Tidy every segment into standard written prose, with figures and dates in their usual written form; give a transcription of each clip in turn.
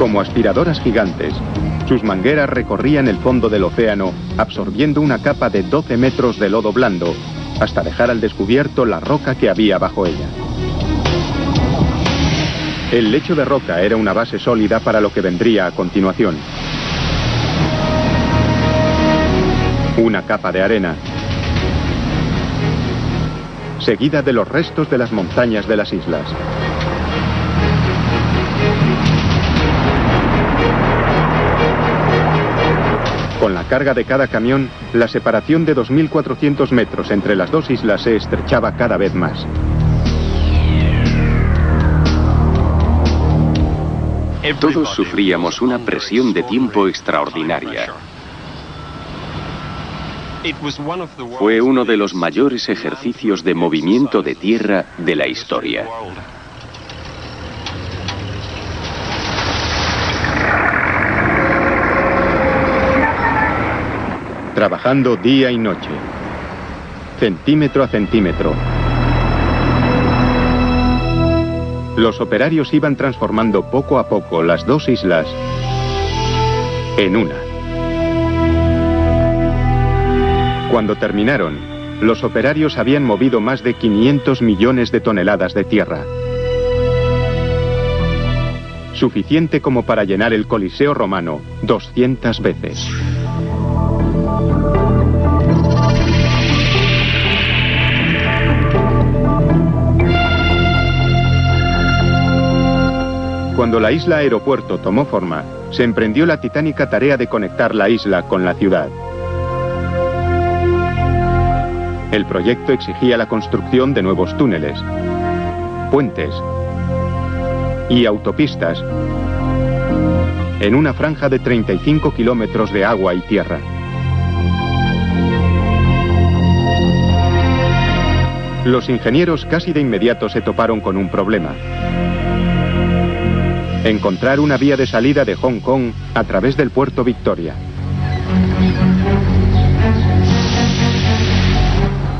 Como aspiradoras gigantes, sus mangueras recorrían el fondo del océano, absorbiendo una capa de 12 metros de lodo blando, hasta dejar al descubierto la roca que había bajo ella. El lecho de roca era una base sólida para lo que vendría a continuación. Una capa de arena, seguida de los restos de las montañas de las islas. Con la carga de cada camión, la separación de 2.400 metros entre las dos islas se estrechaba cada vez más. Todos sufríamos una presión de tiempo extraordinaria. Fue uno de los mayores ejercicios de movimiento de tierra de la historia. Trabajando día y noche, centímetro a centímetro. Los operarios iban transformando poco a poco las dos islas en una. Cuando terminaron, los operarios habían movido más de 500 millones de toneladas de tierra. Suficiente como para llenar el Coliseo romano 200 veces. Cuando la isla aeropuerto tomó forma, se emprendió la titánica tarea de conectar la isla con la ciudad. El proyecto exigía la construcción de nuevos túneles, puentes y autopistas en una franja de 35 kilómetros de agua y tierra. Los ingenieros casi de inmediato se toparon con un problema: encontrar una vía de salida de Hong Kong a través del puerto Victoria.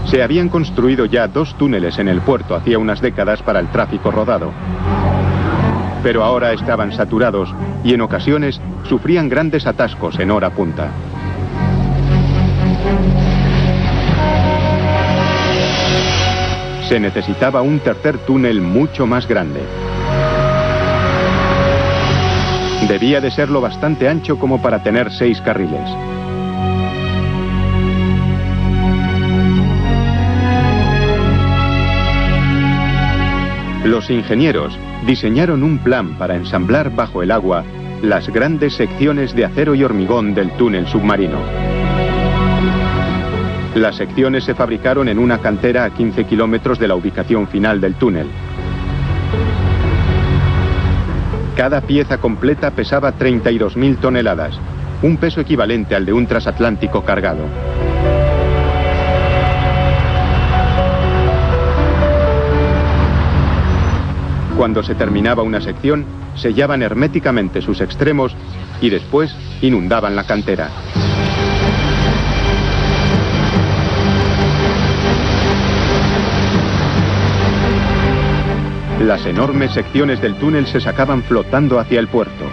Se habían construido ya 2 túneles en el puerto hacía unas décadas para el tráfico rodado, pero ahora estaban saturados y en ocasiones sufrían grandes atascos en hora punta. Se necesitaba un tercer túnel mucho más grande. Debía de serlo bastante ancho como para tener 6 carriles. Los ingenieros diseñaron un plan para ensamblar bajo el agua las grandes secciones de acero y hormigón del túnel submarino. Las secciones se fabricaron en una cantera a 15 kilómetros de la ubicación final del túnel. Cada pieza completa pesaba 32.000 toneladas, un peso equivalente al de un transatlántico cargado. Cuando se terminaba una sección, sellaban herméticamente sus extremos y después inundaban la cantera. Las enormes secciones del túnel se sacaban flotando hacia el puerto.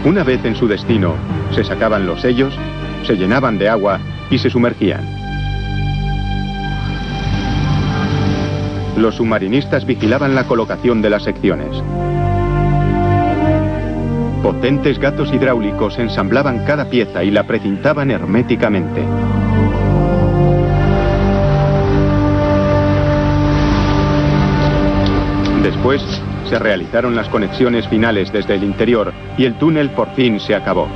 Una vez en su destino, se sacaban los sellos, se llenaban de agua y se sumergían. Los submarinistas vigilaban la colocación de las secciones. Potentes gatos hidráulicos ensamblaban cada pieza y la precintaban herméticamente. Después, se realizaron las conexiones finales desde el interior y el túnel por fin se acabó.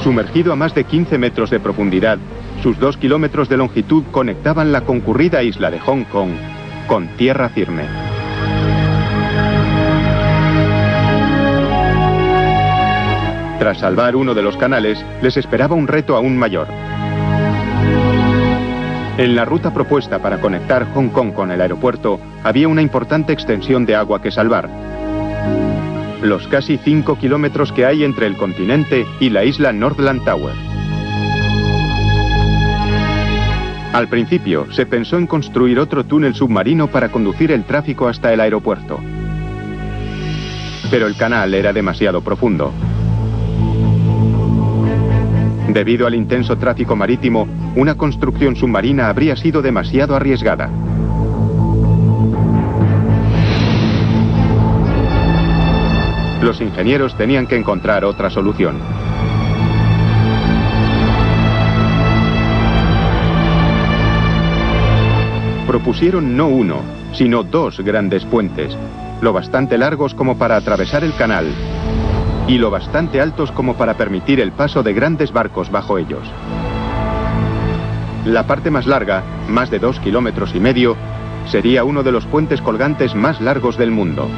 Sumergido a más de 15 metros de profundidad, sus 2 kilómetros de longitud conectaban la concurrida isla de Hong Kong con tierra firme. Tras salvar uno de los canales, les esperaba un reto aún mayor. En la ruta propuesta para conectar Hong Kong con el aeropuerto, había una importante extensión de agua que salvar. los casi 5 kilómetros que hay entre el continente y la isla Northland Tower. Al principio, se pensó en construir otro túnel submarino para conducir el tráfico hasta el aeropuerto. Pero el canal era demasiado profundo. Debido al intenso tráfico marítimo, una construcción submarina habría sido demasiado arriesgada. Los ingenieros tenían que encontrar otra solución. Propusieron no uno, sino dos grandes puentes, lo bastante largos como para atravesar el canal y lo bastante altos como para permitir el paso de grandes barcos bajo ellos. La parte más larga, más de 2,5 kilómetros, sería uno de los puentes colgantes más largos del mundo.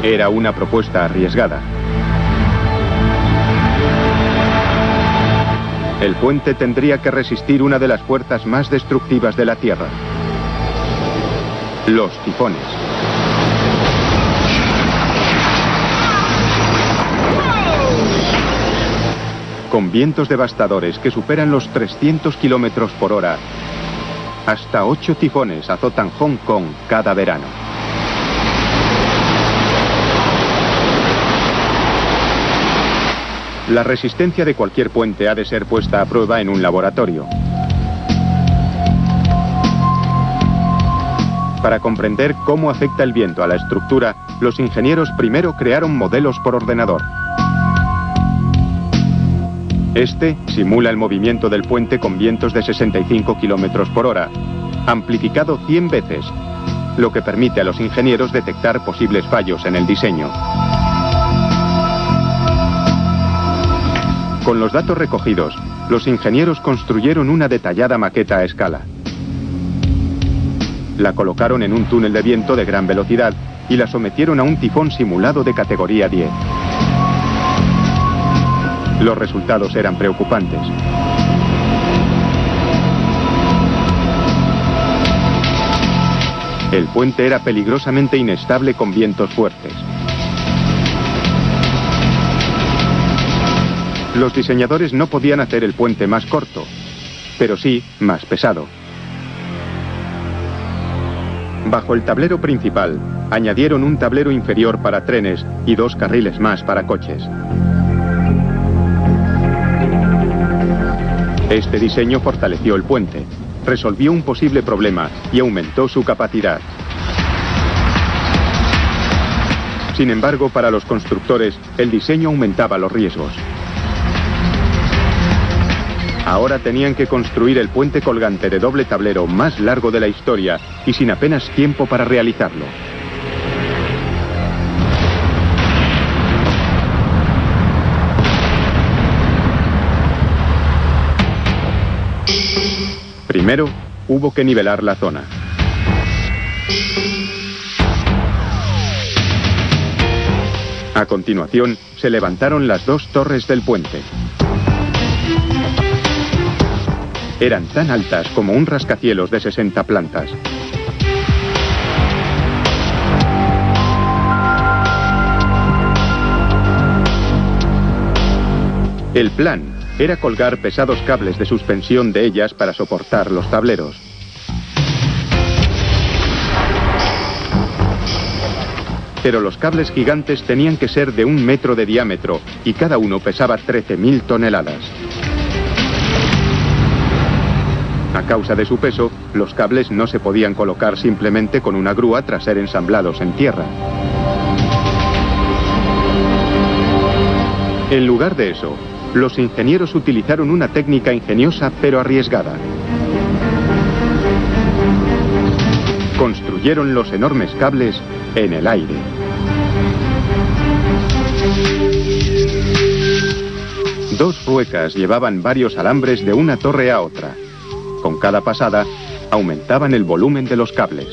Era una propuesta arriesgada. El puente tendría que resistir una de las fuerzas más destructivas de la Tierra: los tifones. Con vientos devastadores que superan los 300 kilómetros por hora, hasta 8 tifones azotan Hong Kong cada verano. La resistencia de cualquier puente ha de ser puesta a prueba en un laboratorio. Para comprender cómo afecta el viento a la estructura, los ingenieros primero crearon modelos por ordenador. Este simula el movimiento del puente con vientos de 65 kilómetros por hora, amplificado 100 veces, lo que permite a los ingenieros detectar posibles fallos en el diseño. Con los datos recogidos, los ingenieros construyeron una detallada maqueta a escala. La colocaron en un túnel de viento de gran velocidad y la sometieron a un tifón simulado de categoría 10. Los resultados eran preocupantes. El puente era peligrosamente inestable con vientos fuertes. Los diseñadores no podían hacer el puente más corto, pero sí más pesado. Bajo el tablero principal, añadieron un tablero inferior para trenes y 2 carriles más para coches. Este diseño fortaleció el puente, resolvió un posible problema y aumentó su capacidad. Sin embargo, para los constructores, el diseño aumentaba los riesgos. Ahora tenían que construir el puente colgante de doble tablero más largo de la historia y sin apenas tiempo para realizarlo. Primero, hubo que nivelar la zona. A continuación, se levantaron las 2 torres del puente. Eran tan altas como un rascacielos de 60 plantas. El plan era colgar pesados cables de suspensión de ellas para soportar los tableros. Pero los cables gigantes tenían que ser de 1 metro de diámetro y cada uno pesaba 13.000 toneladas. A causa de su peso, los cables no se podían colocar simplemente con una grúa tras ser ensamblados en tierra. En lugar de eso, los ingenieros utilizaron una técnica ingeniosa pero arriesgada. Construyeron los enormes cables en el aire. Dos ruecas llevaban varios alambres de una torre a otra. Con cada pasada, aumentaban el volumen de los cables.